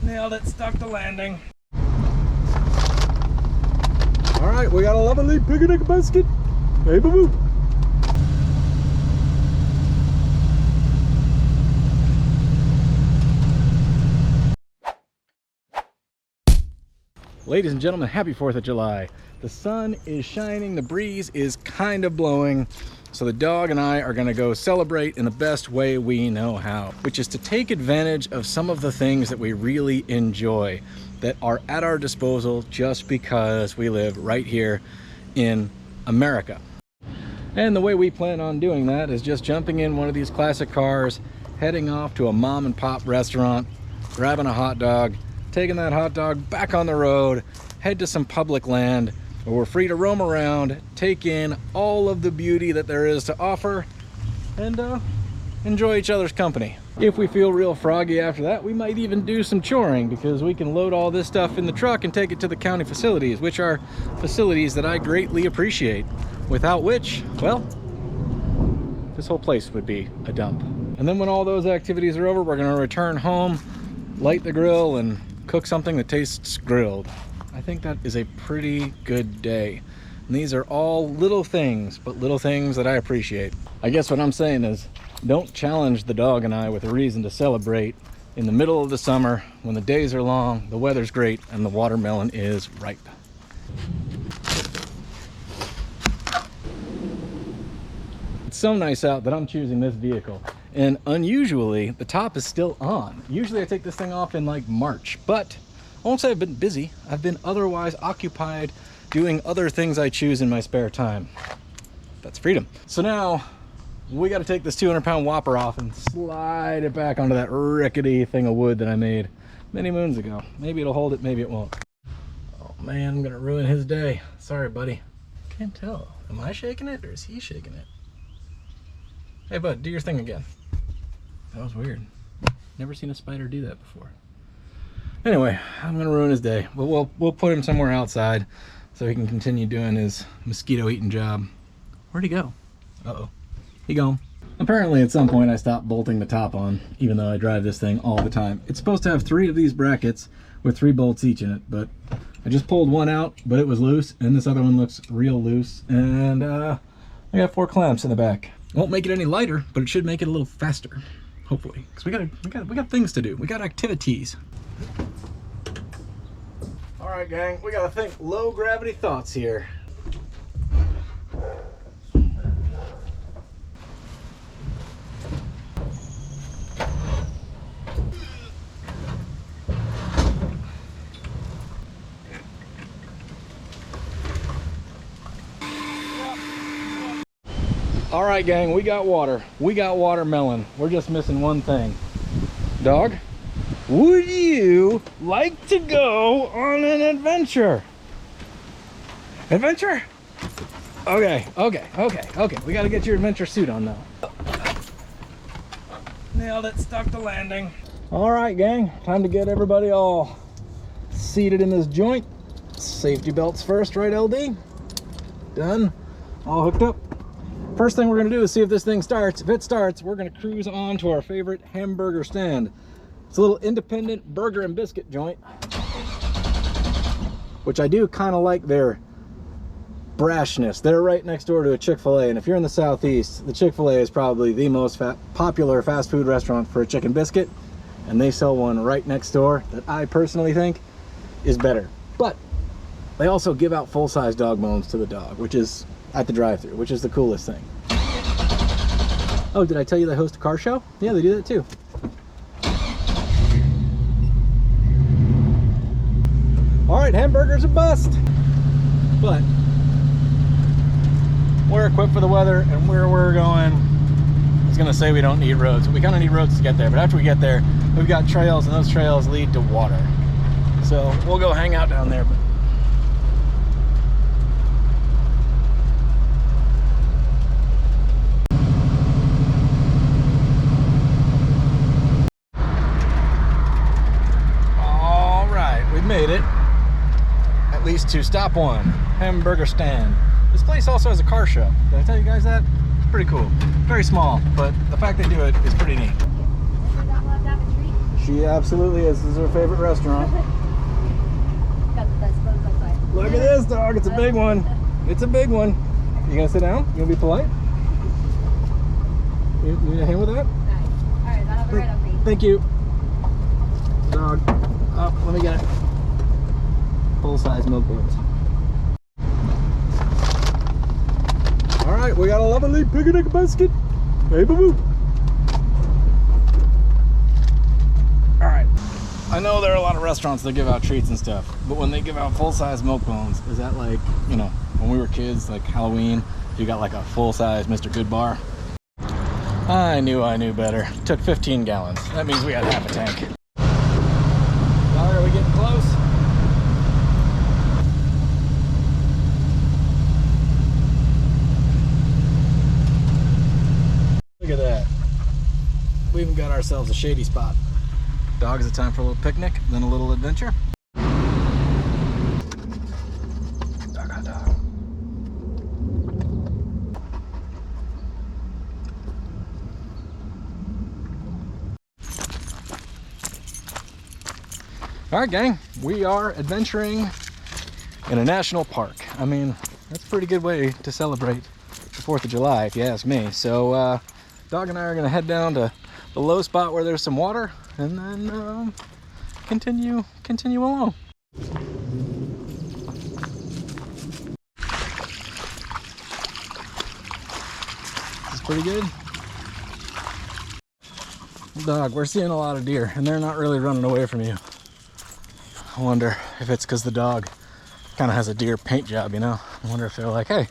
Nailed it, stuck the landing. All right, we got a lovely picnic basket. Hey, boo-boo. Ladies and gentlemen, happy 4th of July. The sun is shining, the breeze is kind of blowing, so the dog and I are gonna go celebrate in the best way we know how, which is to take advantage of some of the things that we really enjoy that are at our disposal just because we live right here in America. And the way we plan on doing that is just jumping in one of these classic cars, heading off to a mom and pop restaurant, grabbing a hot dog, taking that hot dog back on the road, head to some public land where we're free to roam around, take in all of the beauty that there is to offer, and enjoy each other's company. If we feel real froggy after that, we might even do some choring, because we can load all this stuff in the truck and take it to the county facilities, which are facilities that I greatly appreciate, without which, well, this whole place would be a dump. And then when all those activities are over, we're gonna return home, light the grill, and cook something that tastes grilled. I think that is a pretty good day. And these are all little things, but little things that I appreciate. I guess what I'm saying is, don't challenge the dog and I with a reason to celebrate in the middle of the summer when the days are long, the weather's great, and the watermelon is ripe. It's so nice out that I'm choosing this vehicle. And unusually, the top is still on. Usually I take this thing off in like March, but I won't say I've been busy. I've been otherwise occupied doing other things I choose in my spare time. That's freedom. So now we got to take this 200-pound whopper off and slide it back onto that rickety thing of wood that I made many moons ago. Maybe it'll hold it, maybe it won't. Oh man, I'm gonna ruin his day. Sorry, buddy. Can't tell. Am I shaking it or is he shaking it? Hey bud, do your thing again. That was weird. Never seen a spider do that before. Anyway, I'm gonna ruin his day. But we'll put him somewhere outside so he can continue doing his mosquito eating job. Where'd he go? Uh-oh. He gone. Apparently at some point I stopped bolting the top on, even though I drive this thing all the time. It's supposed to have 3 of these brackets with 3 bolts each in it, but I just pulled one out, but it was loose, and this other one looks real loose, and I got 4 clamps in the back. Won't make it any lighter, but it should make it a little faster, hopefully, because we got things to do. We got activities. All right, gang, we gotta think low gravity thoughts here. All right, gang, we got water. We got watermelon. We're just missing one thing. Dog, would you like to go on an adventure? Adventure? Okay. We got to get your adventure suit on now. Nailed it, stuck the landing. All right, gang, time to get everybody all seated in this joint. Safety belts first, right, LD? Done. All hooked up. First thing we're gonna do is see if this thing starts. If it starts, we're gonna cruise on to our favorite hamburger stand. It's a little independent burger and biscuit joint, which I do kind of like their brashness. They're right next door to a Chick-fil-A, and if you're in the Southeast, the Chick-fil-A is probably the most popular fast food restaurant for a chicken biscuit, and they sell one right next door that I personally think is better. But they also give out full-size dog bones to the dog, which is at the drive-thru, which is the coolest thing. Oh, did I tell you they host a car show? Yeah, they do that too. All right, hamburgers a bust, but we're equipped for the weather, and where we're going is gonna say we don't need roads. We kind of need roads to get there, but after we get there, we've got trails, and those trails lead to water. So we'll go hang out down there. But made it, at least to stop one, hamburger stand. This place also has a car show. Did I tell you guys that? It's pretty cool. Very small, but the fact they do it is pretty neat. She absolutely is. This is her favorite restaurant. Got the best bones outside. Look at this dog. It's a big one. It's a big one. You gonna sit down? You gonna be polite? You need a hand with that? Nice. Alright, I'll have it right up for you. Thank you. Dog. Oh, let me get it. Full-size milk bones. All right, we got a lovely picnic basket. Hey, boo-boo. All right. I know there are a lot of restaurants that give out treats and stuff, but when they give out full-size milk bones, is that like, you know, when we were kids, like Halloween, you got like a full-size Mr. Goodbar? I knew better. Took 15 gallons. That means we had half a tank. Dog, are we getting close? Look at that. We even got ourselves a shady spot. Dog, is it time for a little picnic, then a little adventure? Dog on dog. All right, gang, we are adventuring in a national park. I mean, that's a pretty good way to celebrate the 4th of July, if you ask me. So, Dog and I are gonna head down to the low spot where there's some water and then continue along. This is pretty good. Dog, we're seeing a lot of deer and they're not really running away from you. I wonder if it's because the dog kind of has a deer paint job, you know? I wonder if they're like, hey,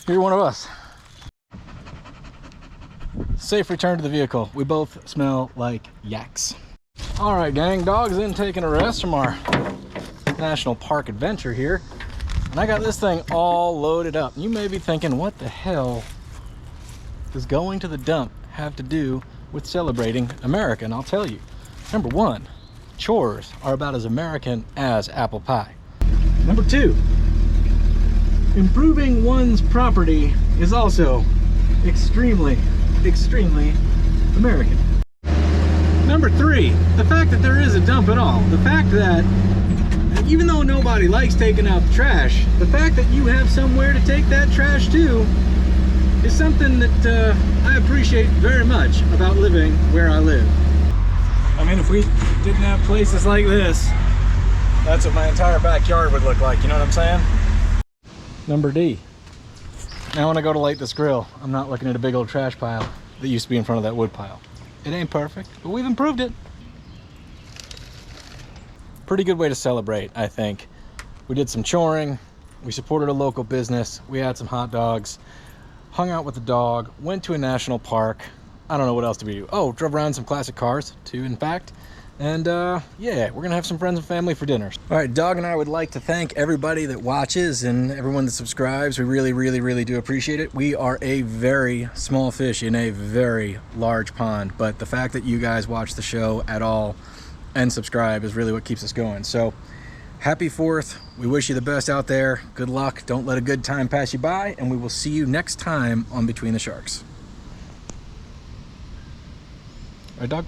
you're one of us. Safe return to the vehicle. We both smell like yaks. All right, gang, Dog's in taking a rest from our national park adventure here. And I got this thing all loaded up. You may be thinking, what the hell does going to the dump have to do with celebrating America? And I'll tell you. Number one, chores are about as American as apple pie. Number two, improving one's property is also extremely American. Number three, the fact that there is a dump at all. The fact that even though nobody likes taking out the trash, the fact that you have somewhere to take that trash to is something that I appreciate very much about living where I live. I mean, if we didn't have places like this, that's what my entire backyard would look like, you know what I'm saying? Number D. Now when I go to light this grill, I'm not looking at a big old trash pile that used to be in front of that wood pile. It ain't perfect, but we've improved it. Pretty good way to celebrate, I think. We did some choring, we supported a local business, we had some hot dogs, hung out with the dog, went to a national park. I don't know what else to do. Oh, drove around some classic cars too, in fact. And yeah, we're gonna have some friends and family for dinner. All right, Dog and I would like to thank everybody that watches and everyone that subscribes. We really do appreciate it. We are a very small fish in a very large pond, but the fact that you guys watch the show at all and subscribe is really what keeps us going. So happy 4th. We wish you the best out there. Good luck. Don't let a good time pass you by, and we will see you next time on Between the Sharks. All right, Dog?